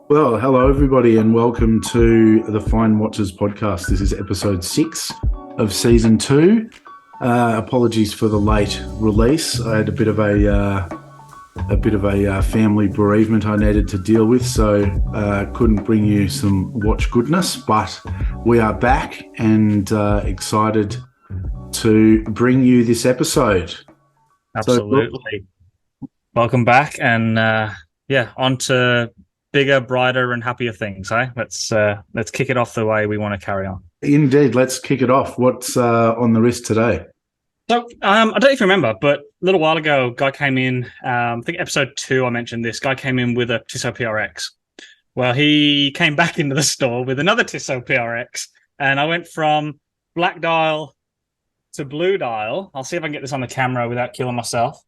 Well, hello everybody, and welcome to the Fine Watches podcast. This is episode 6 of season 2. Apologies for the late release. I had a bit of a family bereavement I needed to deal with, so couldn't bring you some watch goodness. But we are back and excited to bring you this episode. Absolutely. Welcome back, and on to bigger, brighter, and happier things. Let's kick it off the way we want to carry on. Indeed, let's kick it off. What's on the wrist today? So I don't know if you remember, but a little while ago, guy came in. I think episode 2, I mentioned this. Guy came in with a Tissot PRX. Well, he came back into the store with another Tissot PRX, and I went from black dial to blue dial. I'll see if I can get this on the camera without killing myself.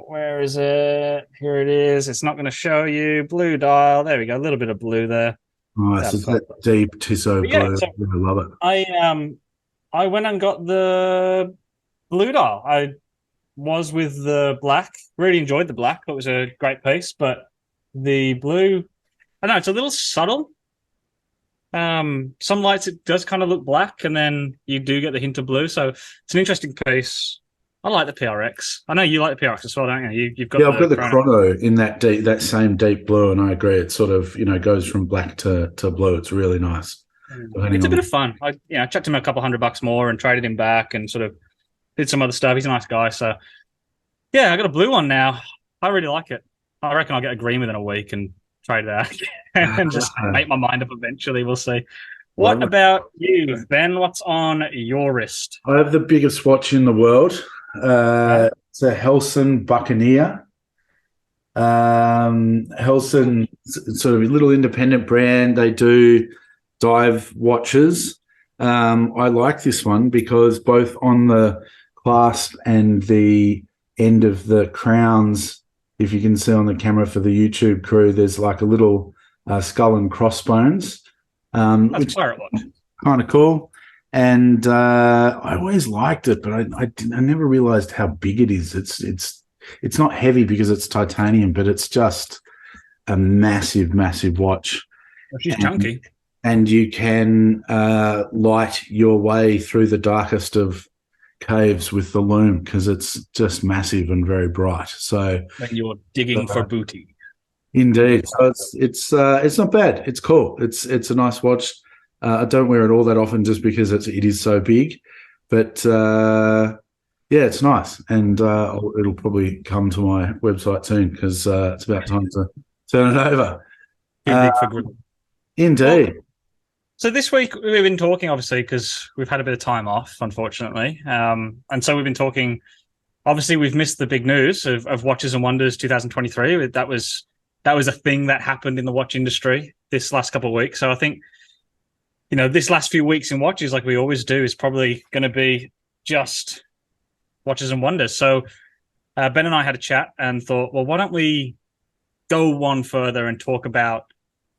Where is it? Here it is. It's not going to show you. Blue dial. There we go. A little bit of blue there. Nice. It's that deep Tissot blue. So I love it. I went and got the blue dial. I was with the black. Really enjoyed the black. It was a great piece, but the blue, I don't know, it's a little subtle. Some lights it does kind of look black, and then you do get the hint of blue. So it's an interesting piece. I like the PRX. I know you like the PRX as well, don't you? You've got I've got the chrono in that same deep blue, and I agree. It sort of goes from black to blue. It's really nice. It's a bit of fun. I chucked him a couple $100 more and traded him back, and sort of did some other stuff. He's a nice guy, so yeah, I got a blue one now. I really like it. I reckon I'll get a green within a week and trade that and just make my mind up eventually. We'll see. What about you, Ben? What's on your wrist? I have the biggest watch in the world. It's a Helson Buccaneer. Helson, sort of a little independent brand. They do dive watches. I like this one because both on the clasp and the end of the crowns, if you can see on the camera for the YouTube crew, there's like a little skull and crossbones. That's pirate watch. Kind of cool. And I always liked it, but I never realized how big it is. It's not heavy because it's titanium, but it's just a massive, massive watch. Well, she's chunky. And you can light your way through the darkest of caves with the lume because it's just massive and very bright. So when you're digging for booty. Indeed. So it's not bad. It's cool. It's a nice watch. I don't wear it all that often just because it is so big, but yeah, it's nice, and it'll probably come to my website soon because it's about time to turn it over. Indeed. So this week we've been talking, obviously, because we've had a bit of time off, unfortunately, and so we've been talking. Obviously, we've missed the big news of Watches and Wonders 2023. That was a thing that happened in the watch industry this last couple of weeks. So I think, this last few weeks in watches, like we always do, is probably going to be just Watches and Wonders. So Ben and I had a chat and thought, well, why don't we go one further and talk about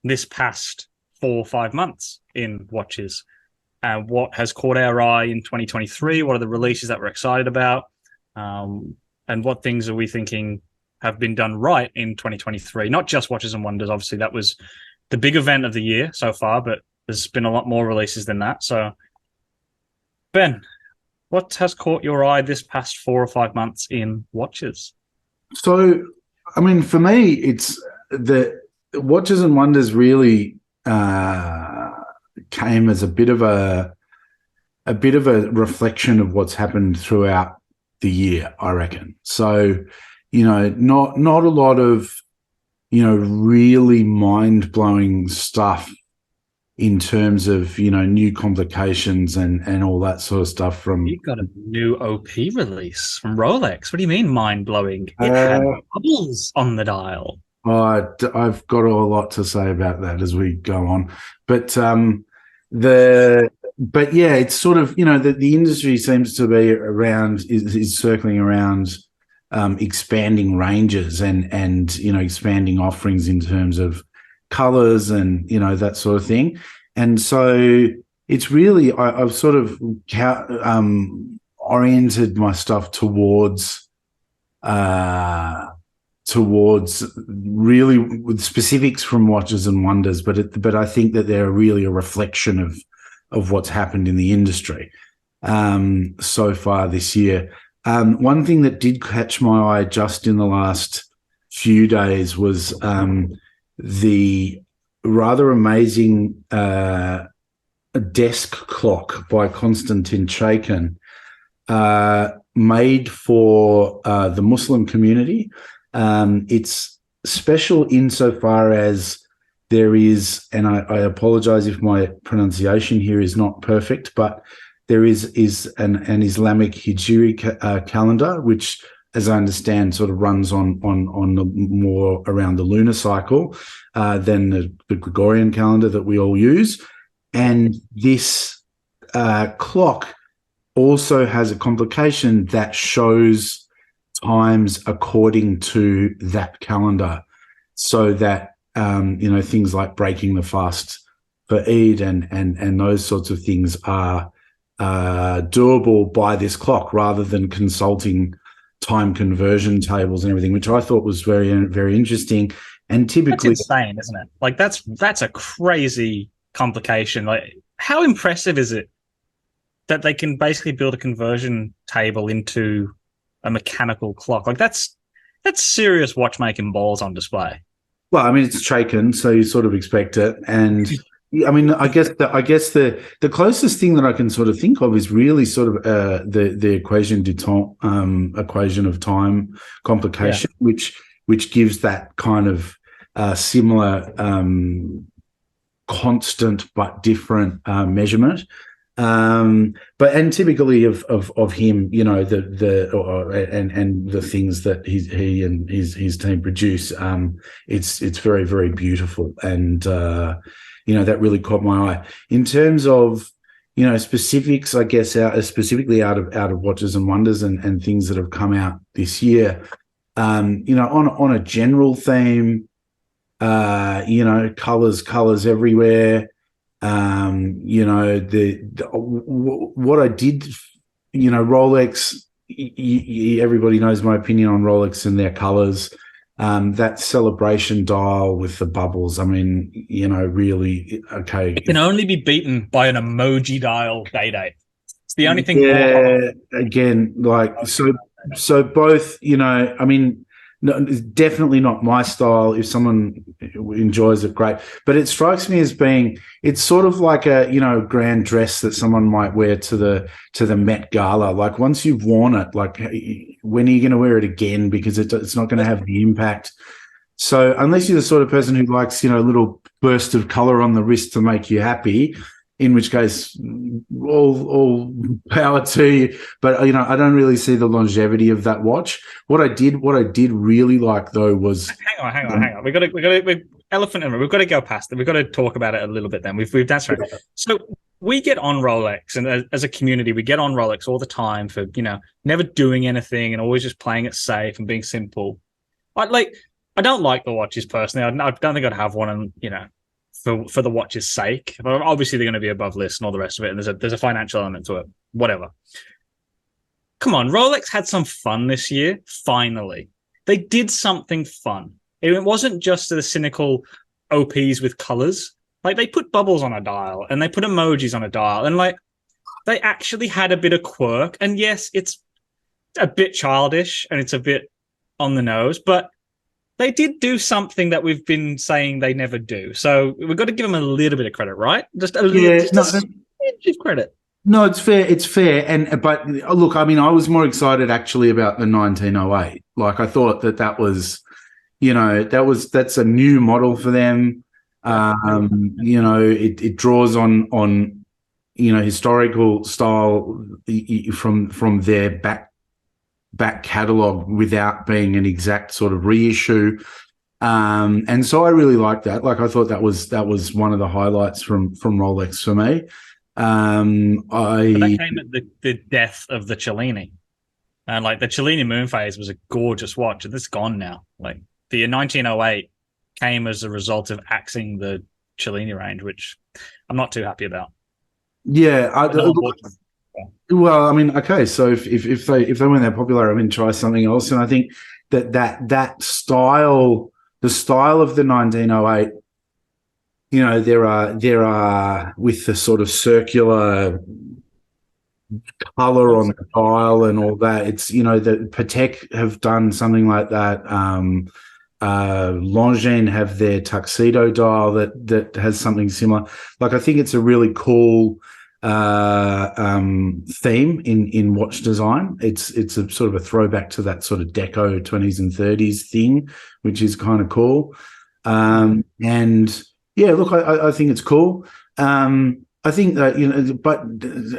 this past 4 or 5 months in watches and what has caught our eye in 2023? What are the releases that we're excited about? And what things are we thinking have been done right in 2023? Not just Watches and Wonders. Obviously, that was the big event of the year so far, but there's been a lot more releases than that. So, Ben, what has caught your eye this past 4 or 5 months in watches? So, I mean, for me, it's the Watches and Wonders really came as a bit of a reflection of what's happened throughout the year, I reckon. So, not a lot of really mind-blowing stuff in terms of new complications and all that sort of stuff. From you got a new OP release from Rolex. What do you mean mind-blowing? It had bubbles on the dial. I've got a lot to say about that as we go on, but yeah, it's sort of the industry seems to be is circling around expanding ranges and expanding offerings in terms of colors and that sort of thing. And so it's really I've sort of oriented my stuff towards towards really with specifics from Watches and Wonders, but I think that they're really a reflection of what's happened in the industry so far this year. One thing that did catch my eye just in the last few days was the rather amazing desk clock by Konstantin Chaikin, made for the Muslim community. It's special insofar as there is, and I apologize if my pronunciation here is not perfect, but there is an Islamic Hijri calendar, which, as I understand, sort of runs on the more around the lunar cycle than the Gregorian calendar that we all use. And this clock also has a complication that shows times according to that calendar, so that things like breaking the fast for Eid and those sorts of things are doable by this clock, rather than consulting time conversion tables and everything, which I thought was very, very interesting. And typically, that's insane, isn't it? Like that's a crazy complication. Like, how impressive is it that they can basically build a conversion table into a mechanical clock? Like, that's serious watchmaking balls on display. Well, I mean, it's Chaikin, so you sort of expect it. And I mean, I guess the closest thing that I can sort of think of is really sort of the equation du temps, equation of time complication, which gives that kind of similar constant but different measurement. But typically of him, and the things that he and his team produce, it's very, very beautiful, and that really caught my eye. In terms of specifics, I guess, specifically out of Watches and Wonders and things that have come out this year, on a general theme, colors everywhere. What I did, Rolex, everybody knows my opinion on Rolex and their colors. That celebration dial with the bubbles, I mean, really, okay. It can only be beaten by an emoji dial day. It's the only thing. Yeah, again, like, so both, I mean, no, it's definitely not my style. If someone enjoys it, great. But it strikes me as being, it's sort of like a, grand dress that someone might wear to the Met Gala. Like, once you've worn it, like, when are you going to wear it again? Because it's not going to have the impact. So unless you're the sort of person who likes, a little burst of color on the wrist to make you happy, in which case, all power to you. But I don't really see the longevity of that watch. What I did really like, though, was hang on. We got to elephant in the room. We've got to go past it. We've got to talk about it a little bit. Then we've that's right. So we get on Rolex, and as a community, we get on Rolex all the time for never doing anything and always just playing it safe and being simple. I don't like the watches personally. I don't think I'd have one, and for the watch's sake. But obviously, they're going to be above list and all the rest of it, and there's a financial element to it. Whatever. Come on, Rolex had some fun this year. Finally, they did something fun. It wasn't just the cynical OPs with colors. Like, they put bubbles on a dial and they put emojis on a dial, and they actually had a bit of quirk. And yes, it's a bit childish and it's a bit on the nose, but they did do something that we've been saying they never do. So we've got to give them a little bit of credit, right? Just a little bit of credit. No, it's fair. It's fair. But look, I mean, I was more excited actually about the 1908. Like, I thought that was, that's a new model for them. It draws on historical style from their back catalogue without being an exact sort of reissue. And so I really liked that. Like, I thought that was one of the highlights from Rolex for me. But that came at the death of the Cellini, and the Cellini moon phase was a gorgeous watch, and it's gone now. Like, the 1908 came as a result of axing the Cellini range, which I'm not too happy about. Yeah, well, I mean, okay, so if they weren't that popular, I mean, try something else. And I think that style, the style of the 1908. There are with the sort of circular color on the dial and all that. It's that Patek have done something like that. Longines have their tuxedo dial that has something similar. Like, I think it's a really cool theme in watch design. It's a sort of a throwback to that sort of deco 20s and 30s thing, which is kind of cool. And yeah, look, I think it's cool. I think that, but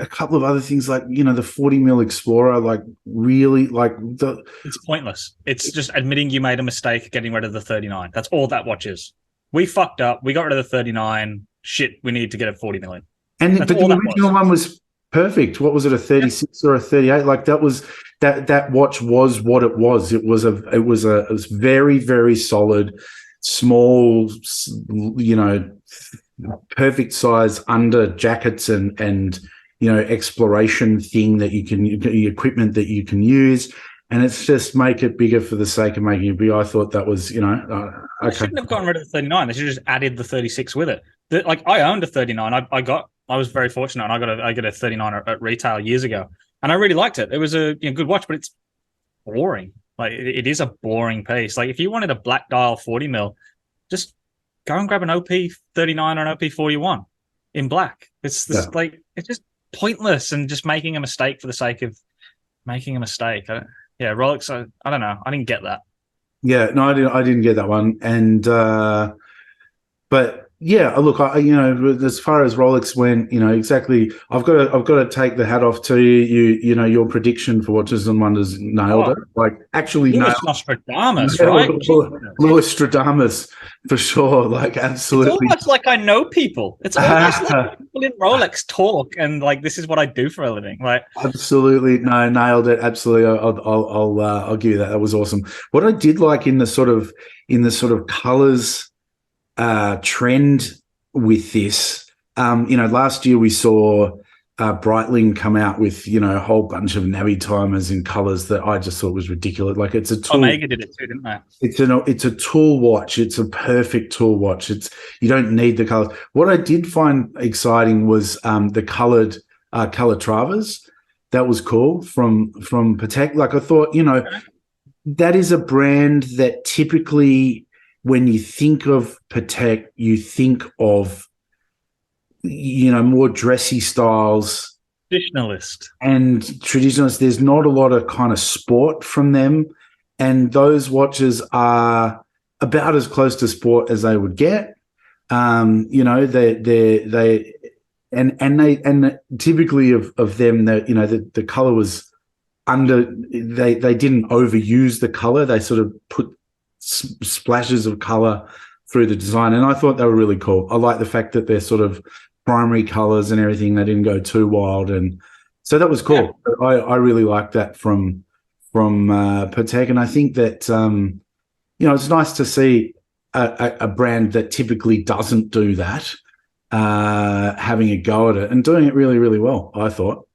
a couple of other things like, the 40 mil Explorer, like, really, like, it's pointless. It's just admitting you made a mistake getting rid of the 39. That's all that watch is. We fucked up. We got rid of the 39. Shit, we need to get a 40 million. But the original one was perfect. What was it, a 36 or a 38? Like, that watch was what it was. It was very, very solid, small, perfect size under jackets and exploration thing that you can, equipment that you can use, and it's just make it bigger for the sake of making it bigger. I thought that was okay. They shouldn't have gotten rid of the 39. They should have just added the 36 with it. I owned a 39. I was very fortunate, and I got a 39 at retail years ago, and I really liked it. It was a good watch, but it's boring. Like, it is a boring piece. Like, if you wanted a black dial 40 mil, just go and grab an OP 39 or an OP 41 in black. It's just pointless and just making a mistake for the sake of making a mistake. Rolex. I don't know. I didn't get that. Yeah, no, I didn't get that one, and but. Yeah, look, as far as Rolex went, exactly. I've got to take the hat off to you. Your prediction for Watches and Wonders nailed it. Like, actually nailed it. Nostradamus, right? Louis Stradamus, for sure. Like, absolutely. It's almost like I know people. It's almost like people in Rolex talk, and like, this is what I do for a living. Like, absolutely, no, nailed it. Absolutely, I'll give you that. That was awesome. What I did like in the sort of colors trend with this, last year we saw Breitling come out with a whole bunch of navy timers in colors that I just thought was ridiculous. Like, it's a tool. Omega did it too, didn't they? It's a tool watch. It's a perfect tool watch. You don't need the colors. What I did find exciting was the colored Calatrava's. That was cool from Patek. Like, I thought, that is a brand that typically, when you think of Patek, you think of, more dressy styles. Traditionalist. And traditionalist. There's not a lot of kind of sport from them. And those watches are about as close to sport as they would get. They typically of them, the color was under, they didn't overuse the color. They sort of put splashes of color through the design, and I thought they were really cool. I like the fact that they're sort of primary colors and everything. They didn't go too wild, and so that was cool. Yeah. I really liked that from Patek, and I think that it's nice to see a brand that typically doesn't do that having a go at it and doing it really, really well. I thought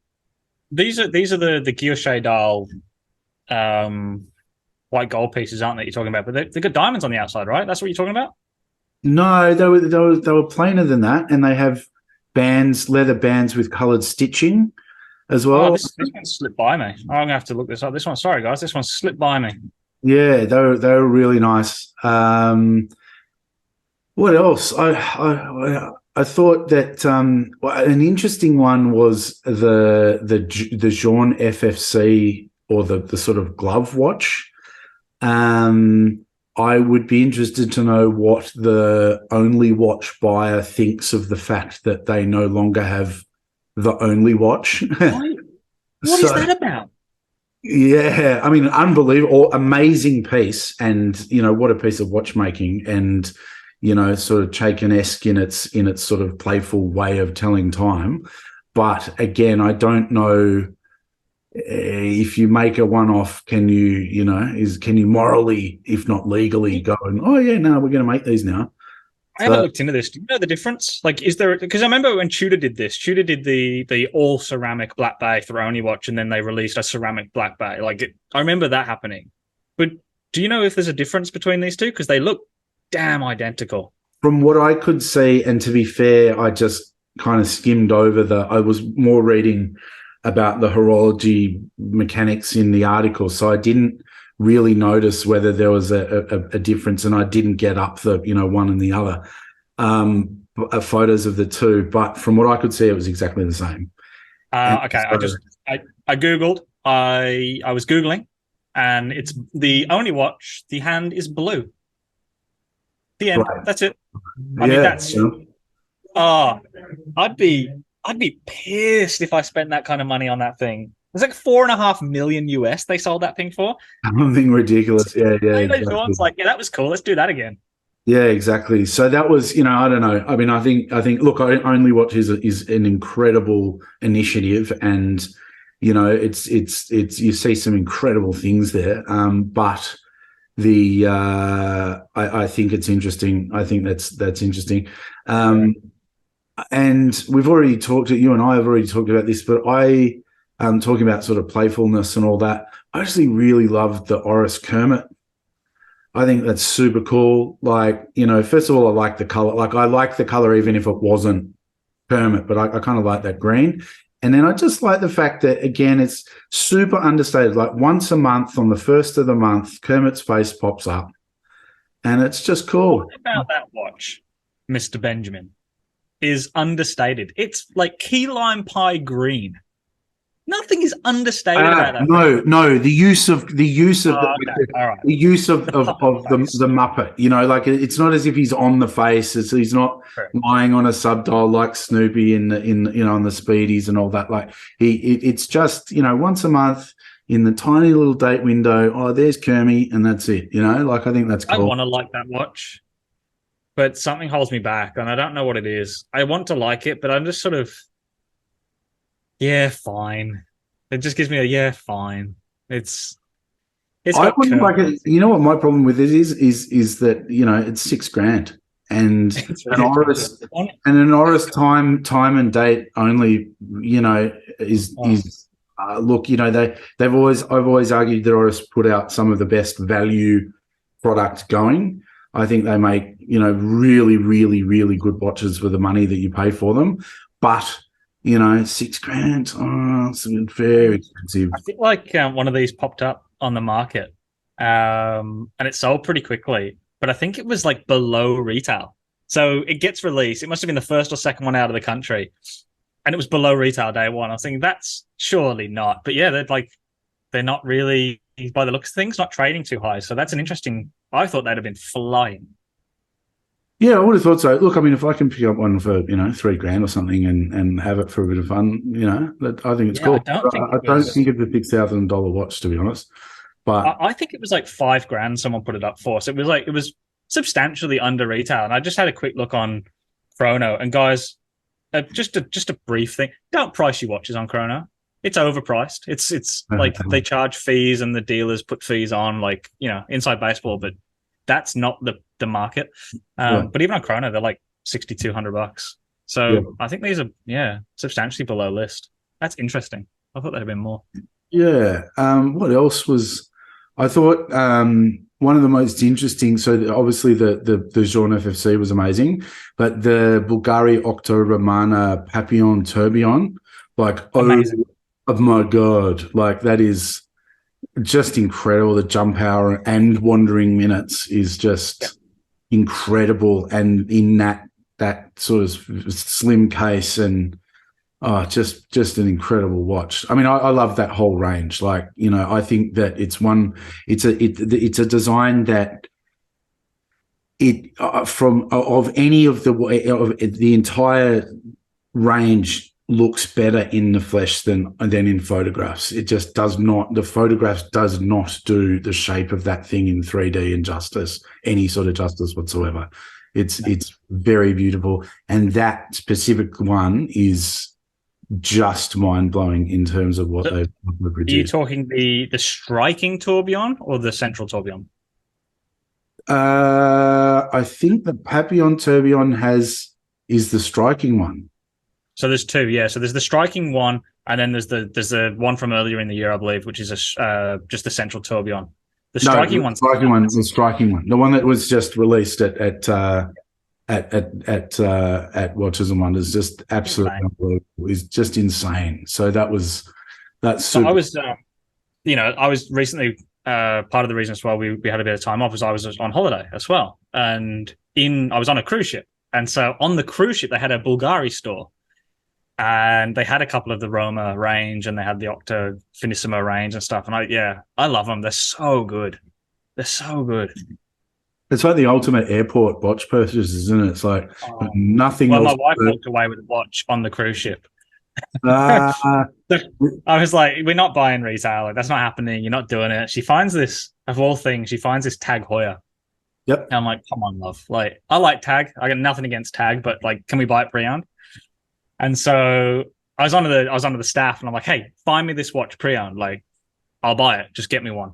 these are the guilloche dial white gold pieces, aren't they? You're talking about, but they've got diamonds on the outside, right? That's what you're talking about. No, they were plainer than that, and they have leather bands with coloured stitching as well. Oh, this one slipped by me. I'm gonna have to look this up. This one, sorry guys, this one slipped by me. Yeah, they were really nice. What else? I thought that an interesting one was the Jean FFC, or the sort of glove watch. I would be interested to know what the Only Watch buyer thinks of the fact that they no longer have the Only Watch. What is that about? Yeah, I mean, unbelievable, amazing piece, and what a piece of watchmaking, and sort of Chaikin-esque in its sort of playful way of telling time. But again, I don't know. If you make a one-off, can you morally, if not legally, go and we're going to make these now? I haven't looked into this. Do you know the difference? Like, is there? Because I remember when Tudor did this. Tudor did the all ceramic Black Bay Throne watch, and then they released a ceramic Black Bay. I remember that happening. But Do you know if there's a difference between these two? Because they look damn identical. From what I could see, and to be fair, I just kind of skimmed over I was more reading about the horology mechanics in the article, so I didn't really notice whether there was a difference, and I didn't get up the, one and the other photos of the two. But from what I could see, it was exactly the same. Okay, so, I googled. I was googling, and it's the only watch. The hand is blue. The end. right. That's it. I Yeah. mean, that's. Oh, I'd be pissed if I spent that kind of money on that thing. It's like $4.5 million US they sold that thing for. Something ridiculous. Yeah, exactly. Everyone's like, yeah, that was cool. Let's do that again. Yeah, exactly. So that was, I don't know. I mean, I think. Look, Only Watch is an incredible initiative, and it's you see some incredible things there. But I think it's interesting. I think that's interesting. And we've already you and I have already talked about this, but talking about sort of playfulness and all that. I actually really loved the Oris Kermit. I think that's super cool. Like, first of all, I like the color. Like, I like the color even if it wasn't Kermit, but I kind of like that green. And then I just like the fact that, again, it's super understated. Like, once a month on the first of the month, Kermit's face pops up, and it's just cool. What about that watch, Mr. Benjamin, is understated? It's like key lime pie green. Nothing is understated about that. No. The use of the Muppet. Like, it's not as if he's on the face. He's not lying on a subdial like Snoopy in on the Speedies and all that. Like, it's just once a month in the tiny little date window. Oh, there's Kermit, and that's it. Like, I think that's cool. I want to like that watch, but something holds me back, and I don't know what it is. I want to like it, but I'm just sort of. Yeah, fine. It just gives me a yeah, fine. It's I wouldn't like it. You know what my problem with it is that it's $6,000 and an Oris time and date only. Look. I've always argued that Oris put out some of the best value product going. I think they make really, really, really good watches for the money that you pay for them, but. $6,000. Oh, it's very expensive. I think like one of these popped up on the market, and it sold pretty quickly. But I think it was like below retail, so it gets released. It must have been the first or second one out of the country, and it was below retail day one. I was thinking that's surely not. But yeah, they're not really, by the looks of things, not trading too high. So that's an interesting. I thought they'd have been flying. Yeah, I would have thought so. Look, I mean, if I can pick up one for $3,000 or something and have it for a bit of fun, I think it's cool. I don't think it's a $6,000 watch, to be honest. But I think it was like $5,000. Someone put it up for, so it was substantially under retail. And I just had a quick look on Chrono, and guys, just a brief thing: don't price your watches on Chrono. It's overpriced. It's like they charge fees, and the dealers put fees on, like inside baseball, but. That's not the market. But even on Chrono, they're like $6,200. So I think these are, substantially below list. That's interesting. I thought there'd have been more. Yeah. What else was, I thought one of the most interesting, so obviously the Jean FFC was amazing, but the Bulgari Octo Romana Papillon Tourbillon, like, amazing. Oh my God, like that is just incredible. The jump hour and wandering minutes is just incredible, and in that sort of slim case, and just an incredible watch. I mean, I love that whole range. Like, I think that it's a design that of any of the entire range looks better in the flesh than in photographs. It just does not. The photographs does not do the shape of that thing in 3D and any sort of justice whatsoever. It's very beautiful, and that specific one is just mind blowing in terms of what they've produced. Are you talking the striking tourbillon or the central tourbillon? I think the Papillon tourbillon is the striking one. So there's two, yeah. So there's the striking one, and then there's the one from earlier in the year, I believe, which is just the central tourbillon. The striking one. The striking one. The one that was just released at Watches and Wonders, just absolutely unbelievable. It's just insane. So that's super. So I was, I was recently part of the reason as well we had a bit of time off was I was on holiday as well, and I was on a cruise ship, and so on the cruise ship they had a Bulgari store, and they had a couple of the Roma range, and they had the Octa Finissimo range and stuff, and I love them. They're so good. They're so good. It's like the ultimate airport watch purchase, isn't it? It's like nothing else. Well, my wife walked away with a watch on the cruise ship. I was like, we're not buying retail. Like, that's not happening. You're not doing it. She finds this, of all things, she finds this Tag Heuer. Yep. And I'm like, come on, love. Like, I like Tag. I got nothing against Tag, but like, can we buy it pre-owned? And so I was under the staff, and I'm like, hey, find me this watch pre-owned. Like, I'll buy it. Just get me one.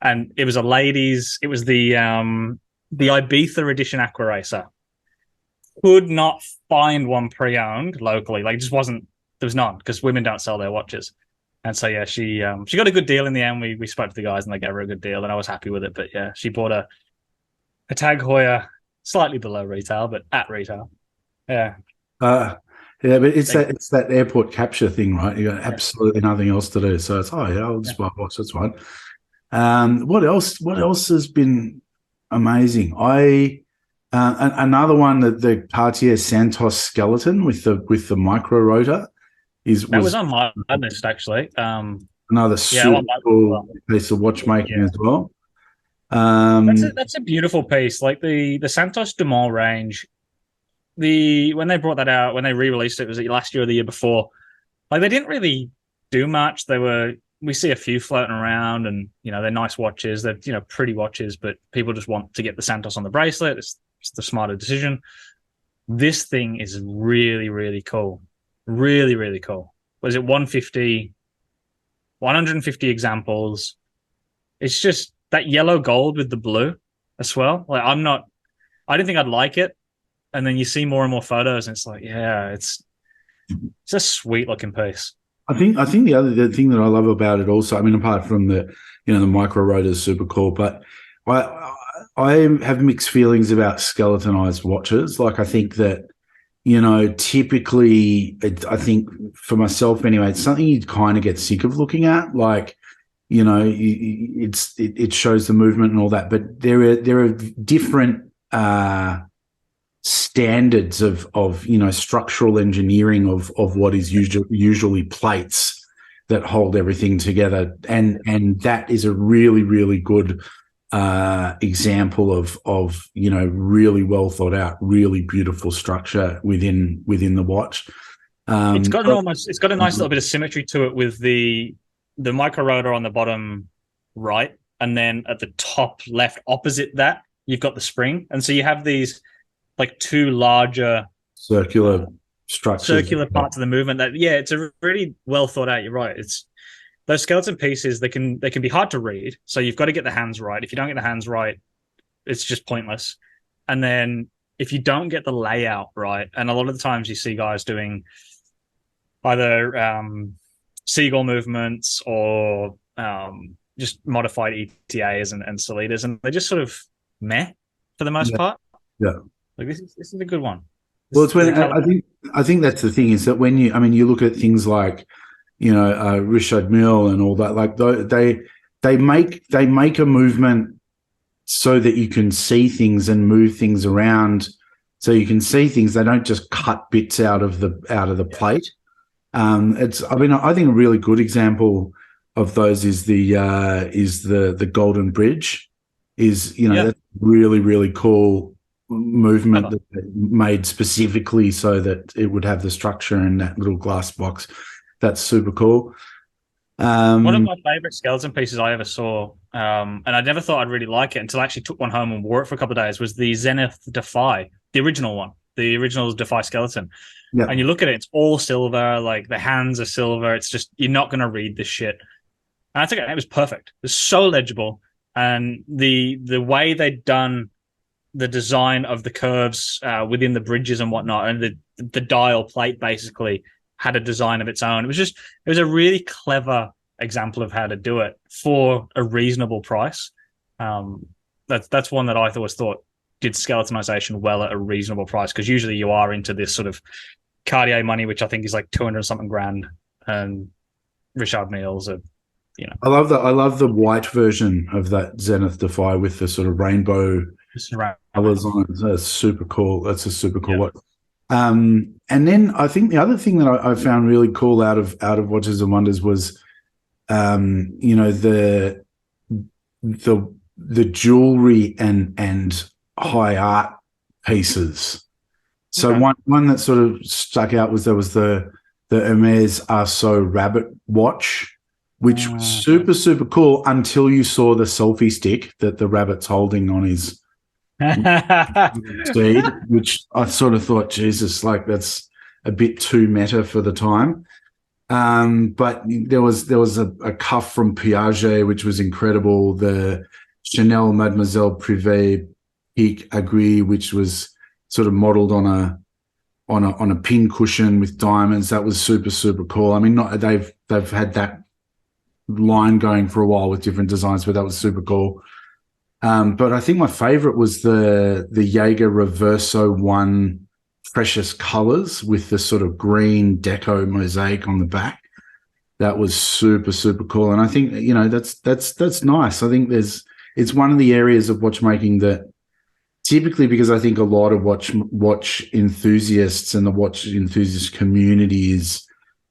And it was a ladies. It was the Ibiza edition Aqua Racer. Could not find one pre-owned locally. Like, it just wasn't. There was none because women don't sell their watches. And so yeah, she got a good deal in the end. We spoke to the guys and they gave her a good deal, and I was happy with it. But yeah, she bought a Tag Heuer slightly below retail, but at retail. Yeah. Yeah, but it's that airport capture thing, right? You got absolutely nothing else to do, so it's I'll just buy a watch. That's fine. What else? What else has been amazing? Another one, that the Cartier Santos skeleton with the micro rotor was on my list actually. Another super cool piece of watchmaking as well. That's a beautiful piece. Like the Santos Dumont range. When they brought that out, when they re-released it, was it last year or the year before? Like, they didn't really do much. We see a few floating around, and they're nice watches. They're pretty watches, but people just want to get the Santos on the bracelet. It's the smarter decision. This thing is really, really cool. Really, really cool. Was it 150 examples? It's just that yellow gold with the blue as well. Like, I didn't think I'd like it. And then you see more and more photos, and it's like, yeah, it's a sweet looking piece. I think the thing that I love about it also, I mean, apart from the micro rotor is super cool, but I have mixed feelings about skeletonized watches. Like, I think that typically, I think for myself anyway, it's something you kind of get sick of looking at. Like, it shows the movement and all that, but there are different standards of structural engineering of what is usually plates that hold everything together, and that is a really, really good example of really well thought out, really beautiful structure within the watch. It's got a nice little bit of symmetry to it with the micro rotor on the bottom right, and then at the top left opposite that you've got the spring, and so you have these like two larger circular parts of the movement. It's a really well thought out. You're right. It's those skeleton pieces. They can be hard to read, so you've got to get the hands right. If you don't get the hands right, it's just pointless. And then if you don't get the layout right, and a lot of the times you see guys doing either seagull movements or just modified ETAs and Solitas, and they're just sort of meh for the most part. Yeah. Like, this is a good one. It's when I think that's the thing, is that when you look at things like Richard Mille and all that, like they make a movement so that you can see things and move things around, so you can see things. They don't just cut bits out of the plate. I think a really good example of those is the Golden Bridge. That's really, really cool movement that made specifically so that it would have the structure in that little glass box. That's super cool. One of my favorite skeleton pieces I ever saw, and I never thought I'd really like it until I actually took one home and wore it for a couple of days, was the Zenith Defy, the original one, the original Defy skeleton. Yeah. And you look at it, it's all silver, like the hands are silver. It's just, you're not going to read this shit. And I think it was perfect. It was so legible. And the way they'd done the design of the curves within the bridges and whatnot, and the dial plate basically had a design of its own. It was a really clever example of how to do it for a reasonable price. Um, that's one that I always thought did skeletonization well at a reasonable price, because usually you are into this sort of Cartier money, which I think is like 200 something grand, and Richard Milles are, you know, I love the white version of that Zenith Defy with the sort of rainbow just around. colors on it. That's super cool. That's a super cool Yeah. watch. And then I think the other thing that I found really cool out of Watches and Wonders was, you know, the jewelry and high art pieces. So Okay. one that sort of stuck out was there was the Hermes Arceau rabbit watch, which was super, super cool until you saw the selfie stick that the rabbit's holding on his steed, which I sort of thought, Jesus, like that's a bit too meta for the time. But there was a cuff from Piaget, which was incredible. The Chanel Mademoiselle Privé Pique Agri, which was sort of modeled on a pin cushion with diamonds. That was super, super cool. I mean, they've had that line going for a while with different designs, but that was super cool. But I think my favorite was the Jaeger Reverso One Precious Colors with the sort of green deco mosaic on the back. That was super, super cool. And I think, you know, that's nice. I think it's one of the areas of watchmaking that typically, because I think a lot of watch enthusiasts and the watch enthusiast community is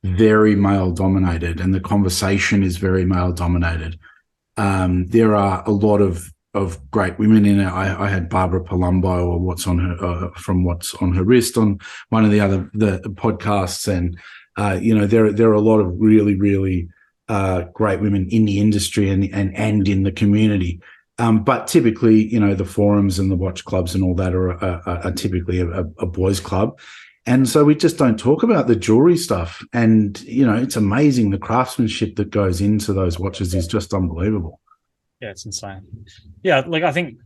very male dominated, and the conversation is very male dominated. There are a lot of great women in it. I had Barbara Palumbo, or what's on her from What's on Her Wrist, on one of the podcasts, and you know, there are a lot of really, really great women in the industry and in the community. But typically, you know, the forums and the watch clubs and all that are typically a boys' club. And so we just don't talk about the jewelry stuff. And, you know, it's amazing. The craftsmanship that goes into those watches is just unbelievable. Yeah, it's insane. Yeah, like I think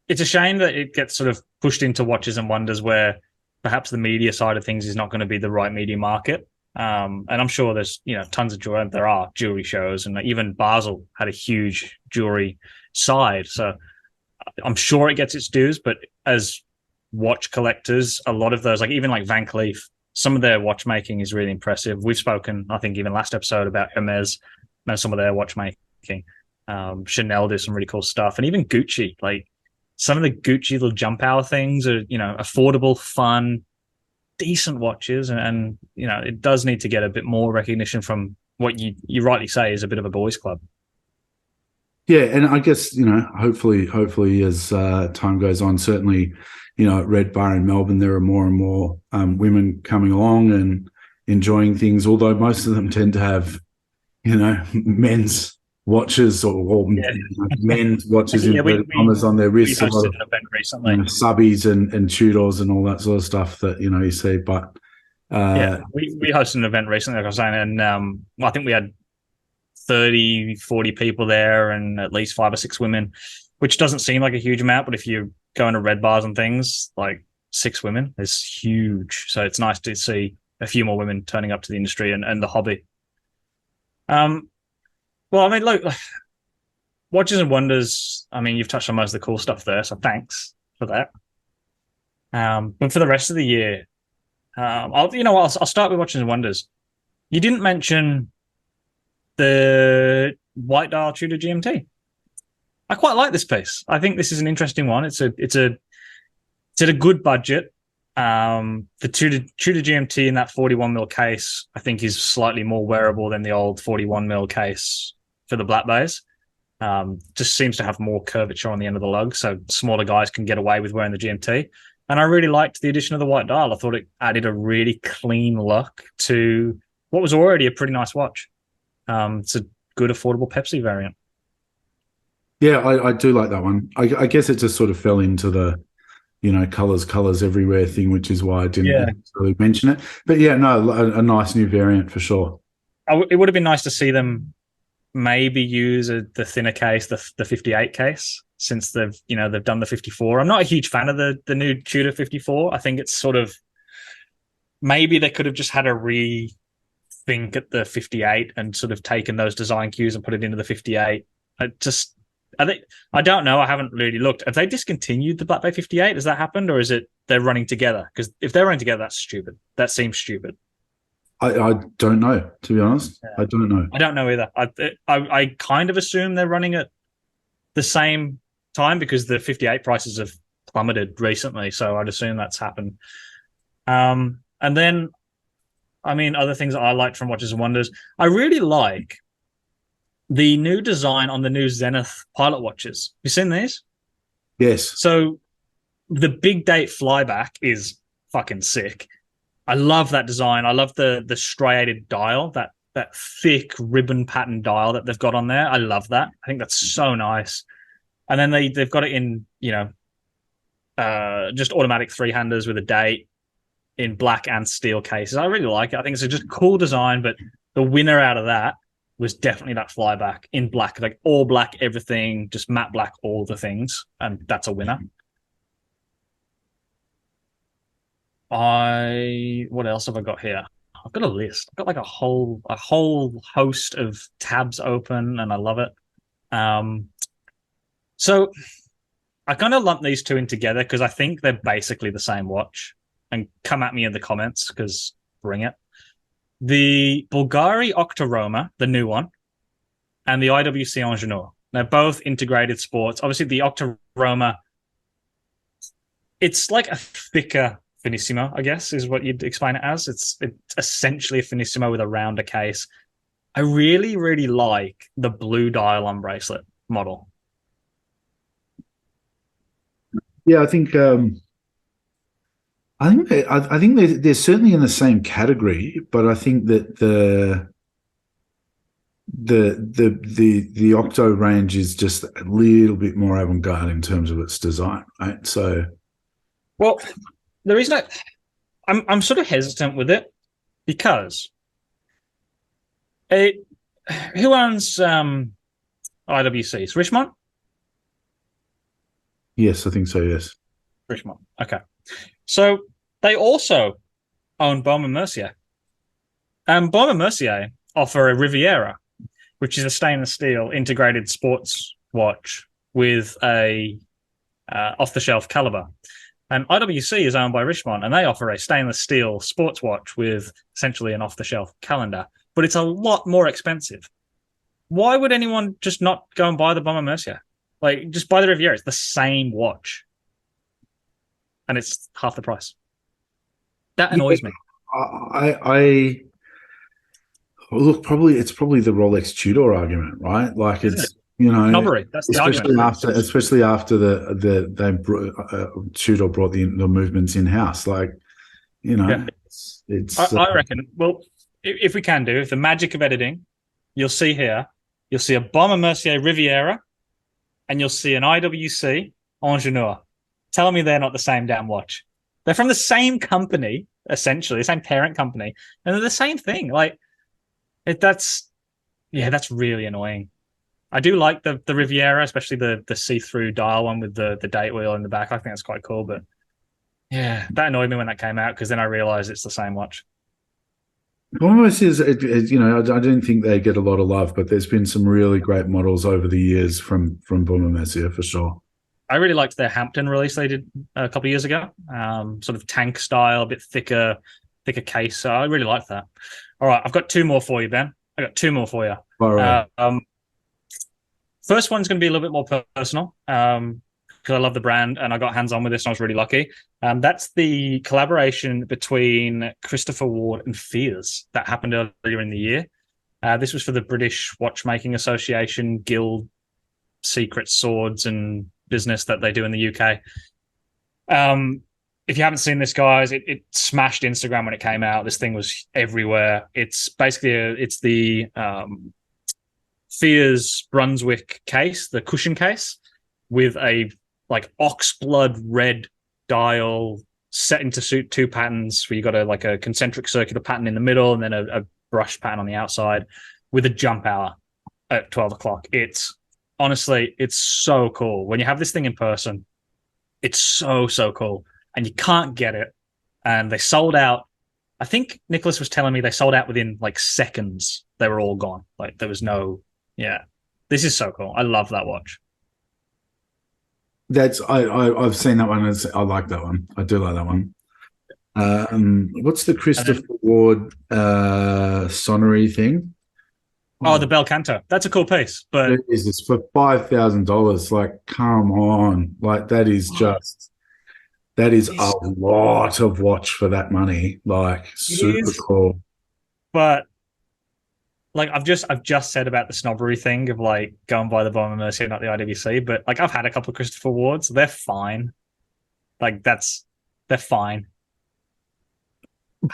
it's a shame that it gets sort of pushed into Watches and Wonders where perhaps the media side of things is not going to be the right media market. And I'm sure there's, you know, tons of jewelry. There are jewelry shows, and even Basel had a huge jewelry side. So I'm sure it gets its dues, but as watch collectors, a lot of those, like even like Van Cleef, some of their watchmaking is really impressive. We've spoken, I think, even last episode about Hermes and some of their watchmaking. Chanel do some really cool stuff, and even Gucci, like some of the Gucci little jump hour things are, you know, affordable, fun, decent watches, and you know, it does need to get a bit more recognition from what you rightly say is a bit of a boys' club. Yeah, and I guess, you know, hopefully as time goes on, certainly, you know, at Red Bar in Melbourne, there are more and more women coming along and enjoying things. Although most of them tend to have, you know, men's watches or Yeah, men's watches in yeah, commas on their we wrists. A lot hosted of, an event you recently. know, subbies and Tudors and all that sort of stuff that, you know, you see. But Yeah, we hosted an event recently, like I was saying, and I think we had 30, 40 people there, and at least 5 or 6 women, which doesn't seem like a huge amount, but if you go into red bars and things, like 6 women is huge. So it's nice to see a few more women turning up to the industry and the hobby. Um, well, I mean, look, Watches and Wonders, I mean, you've touched on most of the cool stuff there, so thanks for that. But for the rest of the year, I'll start with Watches and Wonders. You didn't mention the white dial Tudor GMT. I quite like this piece. I think this is an interesting one. It's at a good budget. The Tudor GMT in that 41mm case, I think, is slightly more wearable than the old 41mm case for the Black Bays. Just seems to have more curvature on the end of the lug, so smaller guys can get away with wearing the GMT. And I really liked the addition of the white dial. I thought it added a really clean look to what was already a pretty nice watch. It's a good, affordable Pepsi variant. yeah, I do like that one. I guess it just sort of fell into the, you know, colors everywhere thing, which is why I Yeah, didn't really mention it. But yeah, no, a nice new variant for sure. it would have been nice to see them maybe use the thinner case, the 58 case, since they've done the 54. I'm not a huge fan of the new Tudor 54. I think it's sort of, maybe they could have just had a rethink at the 58 and sort of taken those design cues and put it into the 58. I don't know. I haven't really looked. Have they discontinued the Black Bay 58? Has that happened, or is it they're running together? Because if they're running together, that's stupid. That seems stupid. I don't know, to be honest. Yeah. I don't know. I don't know either. I kind of assume they're running at the same time because the 58 prices have plummeted recently. So I'd assume that's happened. And then, I mean, other things that I liked from Watches and Wonders, I really like the new design on the new Zenith pilot watches. You seen these? Yes. So the big date flyback is fucking sick. I love that design. I love the striated dial, that thick ribbon pattern dial that they've got on there. I love that. I think that's so nice. And then they've got it in, just automatic three-handers with a date in black and steel cases. I really like it. I think it's just a cool design, but the winner out of that was definitely that flyback in black, like all black, everything, just matte black, all the things. And that's a winner. What else have I got here? I've got a list. I've got like a whole host of tabs open, and I love it. So I kind of lump these two in together because I think they're basically the same watch. And come at me in the comments because bring it. The Bulgari Octoroma, the new one, and the IWC Ingenieur. They're both integrated sports. Obviously, the Octoroma, it's like a thicker Finissimo, I guess, is what you'd explain it as. It's essentially a Finissimo with a rounder case. I really, really like the blue dial-on bracelet model. Yeah, I think they're certainly in the same category, but I think that the Octo range is just a little bit more avant-garde in terms of its design, right? So, well, the reason I'm sort of hesitant with it because who owns IWC? It's Richemont? Yes, I think so, yes. Richemont. Okay. So they also own Baume & Mercier. And Baume & Mercier offer a Riviera, which is a stainless steel integrated sports watch with a off-the-shelf caliber. And IWC is owned by Richemont, and they offer a stainless steel sports watch with essentially an off-the-shelf calendar, but it's a lot more expensive. Why would anyone just not go and buy the Baume & Mercier? Like, just buy the Riviera. It's the same watch. And it's half the price. That annoys me. Look, it's probably the Rolex Tudor argument, right? Like it's snobbery. That's the argument. Especially after Tudor brought the movements in house. Like, it's. I reckon. Well, if we can if the magic of editing, you'll see here. You'll see a Baume & Mercier Riviera, and you'll see an IWC Ingenieur. Tell me they're not the same damn watch. They're from the same company, essentially, the same parent company, and they're the same thing. Like, that's really annoying. I do like the Riviera, especially the see-through dial one with the date wheel in the back. I think that's quite cool, but yeah, that annoyed me when that came out because then I realized it's the same watch. Almost is, I didn't think they get a lot of love, but there's been some really great models over the years from Baume & Mercier for sure. I really liked their Hampton release they did a couple of years ago. Sort of tank style, a bit thicker case. So I really liked that. All right, I've got two more for you, Ben. I got two more for you. All right. First one's going to be a little bit more personal because I love the brand and I got hands on with this and I was really lucky. That's the collaboration between Christopher Ward and Fears that happened earlier in the year. This was for the British Watchmaking Association Guild secret swords and business that they do in the UK. If you haven't seen this, guys, it smashed Instagram when it came out. This thing was everywhere. It's basically it's the Fears Brunswick case, the cushion case, with a like oxblood red dial set into suit two patterns where you got a concentric circular pattern in the middle and then a brush pattern on the outside with a jump hour at 12 o'clock. Honestly, it's so cool. When you have this thing in person, it's so cool. And you can't get it. And they sold out. I think Nicholas was telling me they sold out within like seconds. They were all gone. Like there was no, yeah. This is so cool. I love that watch. I've seen that one. I like that one. I do like that one. What's the Christopher Ward sonnery thing? Oh, the bel canto. That's a cool piece, but It is this for $5,000. Like, come on, like that is a lot of watch for that money. Like, super cool. But like I've just said about the snobbery thing of like going by the Bomber Mercy, not the IWC. But like I've had a couple of Christopher Wards. They're fine. Like they're fine.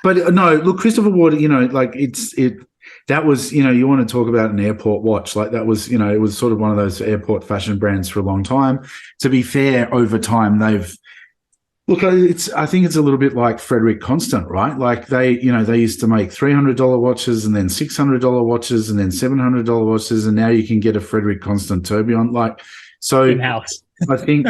But no, look, Christopher Ward, like that was, you want to talk about an airport watch. Like that was, it was sort of one of those airport fashion brands for a long time. To be fair, over time, I think it's a little bit like Frederick Constant, right? Like they used to make $300 watches and then $600 watches and then $700 watches. And now you can get a Frederick Constant tourbillon. Like, so in-house. I think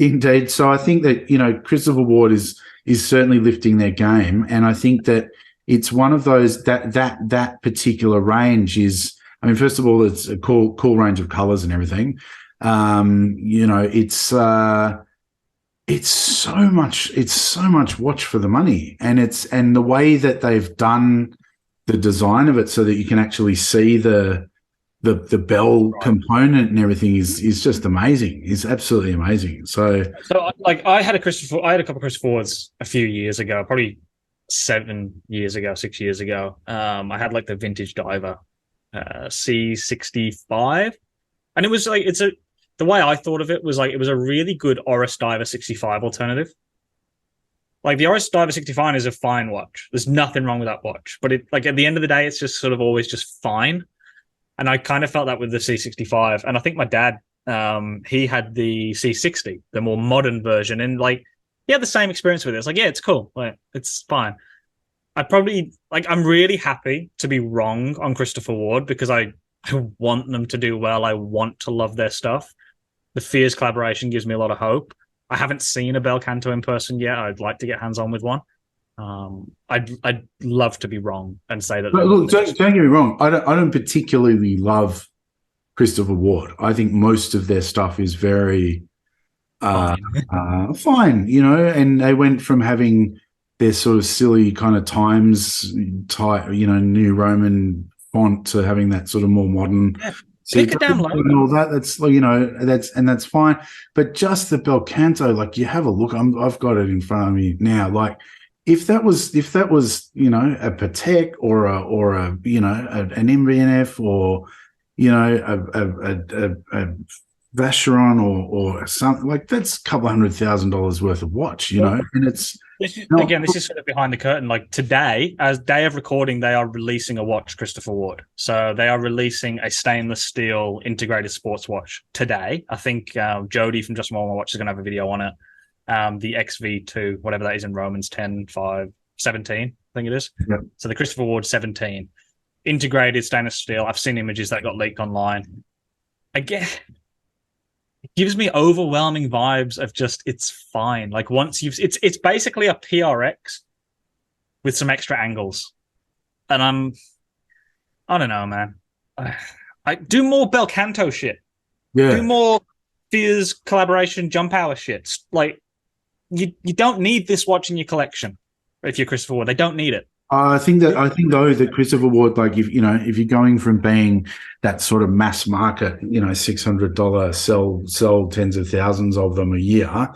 indeed. So I think that, Christopher Ward is certainly lifting their game. And I think that it's one of those that particular range is, I mean, first of all, it's a cool range of colors and everything. It's so much watch for the money. And the way that they've done the design of it so that you can actually see the bell component and everything is just amazing. It's absolutely amazing. So like I had a couple of Christopher Wards a few years ago, probably 6 years ago. I had like the vintage diver C65, and it was like the way I thought of it was like it was a really good Oris Diver 65 alternative. Like the Oris Diver 65 is a fine watch. There's nothing wrong with that watch, but it like at the end of the day, it's just sort of always just fine. And I kind of felt that with the C65. And I think my dad, he had the C60, the more modern version. And like, he had the same experience with it. It's like, yeah, it's cool. Like, it's fine. I'm really happy to be wrong on Christopher Ward because I want them to do well. I want to love their stuff. The Fears collaboration gives me a lot of hope. I haven't seen a bel canto in person yet. I'd like to get hands on with one. I'd love to be wrong and say that. Look, don't get me wrong. I don't particularly love Christopher Ward. I think most of their stuff is very fine, and they went from having their sort of silly kind of Times type, New Roman font to having that sort of more modern. Yeah. Pick it down low. And all that. That's fine. But just the bel canto, like you have a look. I've got it in front of me now. Like if that was a Patek or an MB&F or a Vacheron or something, like that's a couple $100,000 worth of watch, and it's this is sort of behind the curtain. Like today, as day of recording, they are releasing a watch, Christopher Ward. So they are releasing a stainless steel integrated sports watch today. I think Jody from Just More Watch is going to have a video on it. The XV2, whatever that is in Romans 10, 5, 17, I think it is. Yep. So the Christopher Ward 17, integrated stainless steel. I've seen images that got leaked online. Again, it gives me overwhelming vibes of just it's fine. Like once it's basically a PRX with some extra angles, and I don't know, man. I do more bel canto shit. Yeah. Do more Fears collaboration jump hour shit. Like you don't need this watch in your collection. If you're Christopher Ward, they don't need it. I think though that Christopher Ward, like if you're going from being that sort of mass market, $600 sell tens of thousands of them a year,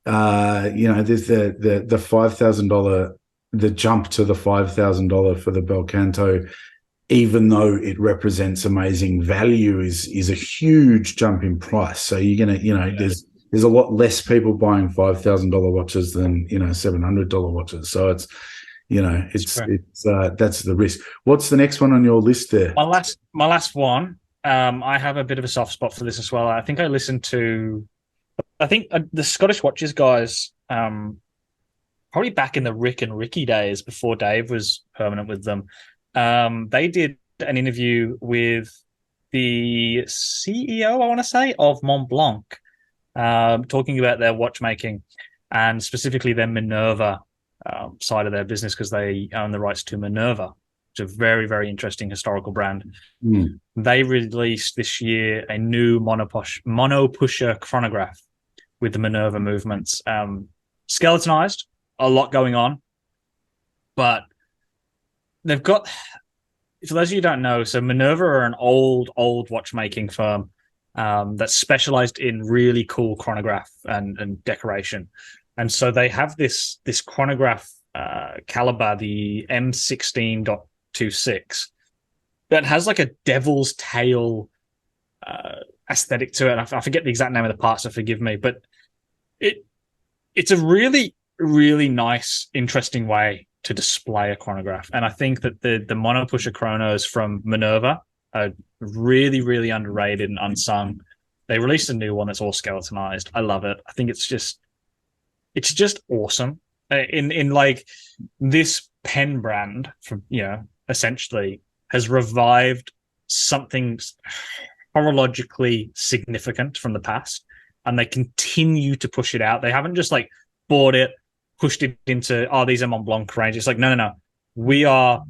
there's the $5,000, the jump to the $5,000 for the bel canto, even though it represents amazing value, is a huge jump in price. So you're gonna, there's a lot less people buying $5,000 watches than $700 watches. So it's. That's the risk. What's the next one on your list there? My last one. I have a bit of a soft spot for this as well. I think I listened to, the Scottish Watches guys, probably back in the Rick and Ricky days before Dave was permanent with them. They did an interview with the CEO, I want to say, of Montblanc, talking about their watchmaking and specifically their Minerva side of their business because they own the rights to Minerva, which is a very, very interesting historical brand. They released this year a new monopusher chronograph, with the Minerva movements. Skeletonized, a lot going on, but they've got, for those of you who don't know, so Minerva are an old watchmaking firm that's specialized in really cool chronograph and decoration. And so they have this chronograph caliber, the M16.26, that has like a devil's tail aesthetic to it. I forget the exact name of the part, so forgive me, but it's a really, really nice, interesting way to display a chronograph. And I think that the monopusher chronos from Minerva are really, really underrated and unsung. They released a new one that's all skeletonized. I love it. I think it's just awesome. In like this pen brand from, essentially has revived something horologically significant from the past, and they continue to push it out. They haven't just like bought it, pushed it into, these are Mont Blanc range. It's like, no. We are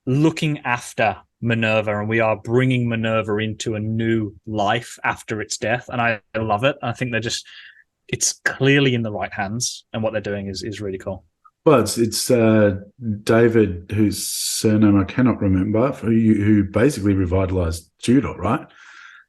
looking after Minerva, and we are bringing Minerva into a new life after its death. And I love it. I think it's clearly in the right hands, and what they're doing is really cool. Well, it's David, whose surname I cannot remember, who basically revitalized Tudor, right?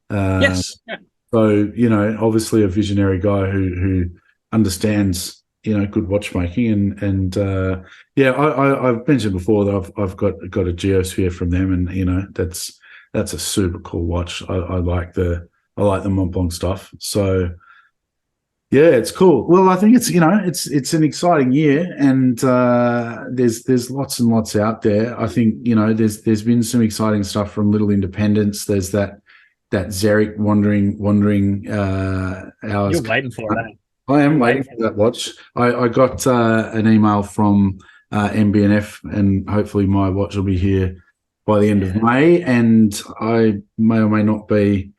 Yes. Yeah. So, obviously a visionary guy who understands, good watchmaking, and I've mentioned before that I've got a Geosphere from them, and that's a super cool watch. I like the Mont Blanc stuff. So yeah, it's cool. Well, I think it's an exciting year, and there's lots and lots out there. I think there's been some exciting stuff from little independents. There's that Zarek wandering hours. You're waiting for that. I am waiting for that watch. I got an email from MB&F, and hopefully my watch will be here by the end of May, and I may or may not be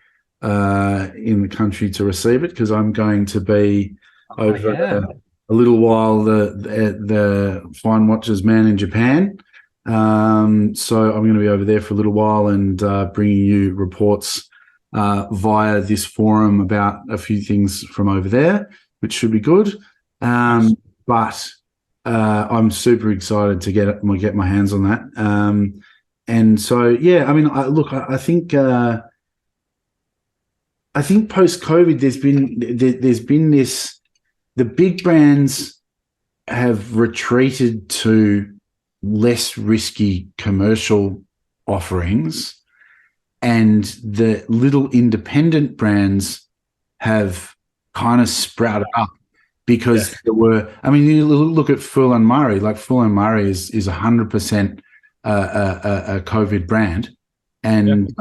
in the country to receive it, because I'm going to be over a little while the fine watches man in Japan. So I'm going to be over there for a little while, and bringing you reports via this forum about a few things from over there, which should be good. But I'm super excited to get my hands on that. And so, yeah, I mean, I think post-COVID, there's been this, the big brands have retreated to less risky commercial offerings, and the little independent brands have kind of sprouted up, because there were, I mean, you look at Full and Murray, like Full and Murray is 100% a COVID brand, and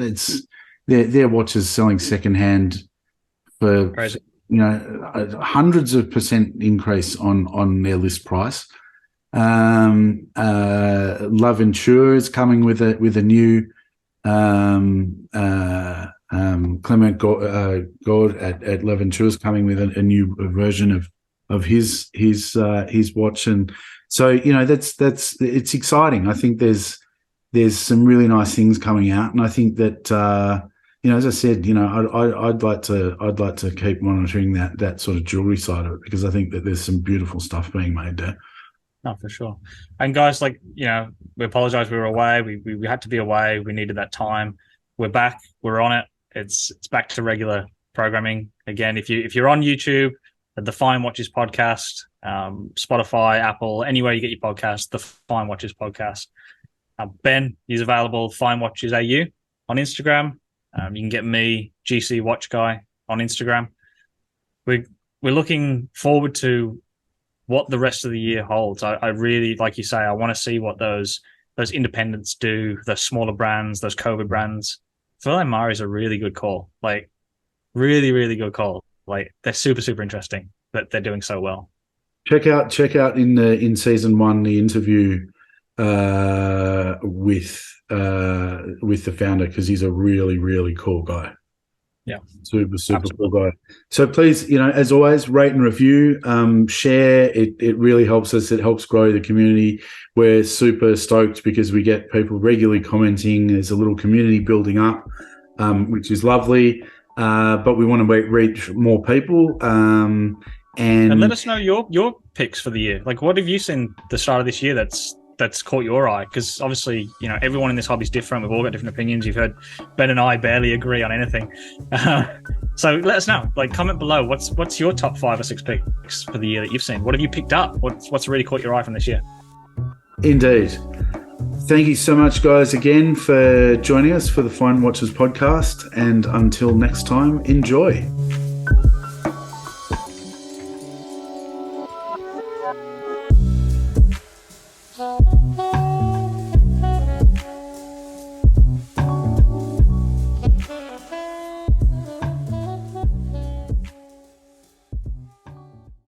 it's their watches selling secondhand for crazy. Hundreds of percent increase on their list price. Love Insure is coming with a new Clement Gord at Love Insure is coming with a new version of his watch, and so that's it's exciting. I think there's some really nice things coming out, and I think that as I said, I'd like to keep monitoring that sort of jewelry side of it, because I think that there's some beautiful stuff being made there. No, for sure. And guys, we apologize. We were away. We had to be away. We needed that time. We're back. We're on it. It's back to regular programming again. If you're on YouTube, the Fine Watches podcast, Spotify, Apple, anywhere you get your podcast, the Fine Watches podcast. Ben is available, Fine Watches AU on Instagram. You can get me, GC Watch Guy, on Instagram. We're looking forward to what the rest of the year holds. I really, like you say, I want to see what those independents do, the smaller brands, those COVID brands. Furlan Murray is a really good call. Like, really, really good call. Like, they're super, super interesting that they're doing so well. Check out in season 1 the interview with the founder, because he's a really, really cool guy. Yeah, super cool guy. So please, as always, rate and review, share. It really helps us. It helps grow the community. We're super stoked because we get people regularly commenting. There's a little community building up, which is lovely. but we want to reach more people. And let us know your picks for the year. Like, what have you seen the start of this year that's caught your eye? Because obviously, everyone in this hobby is different. We've all got different opinions. You've heard Ben and I barely agree on anything. So let us know. Like, comment below. What's your top 5 or 6 picks for the year that you've seen? What have you picked up? What's really caught your eye from this year? Indeed. Thank you so much, guys, again for joining us for the Fine Watchers podcast. And until next time, enjoy. Thank you.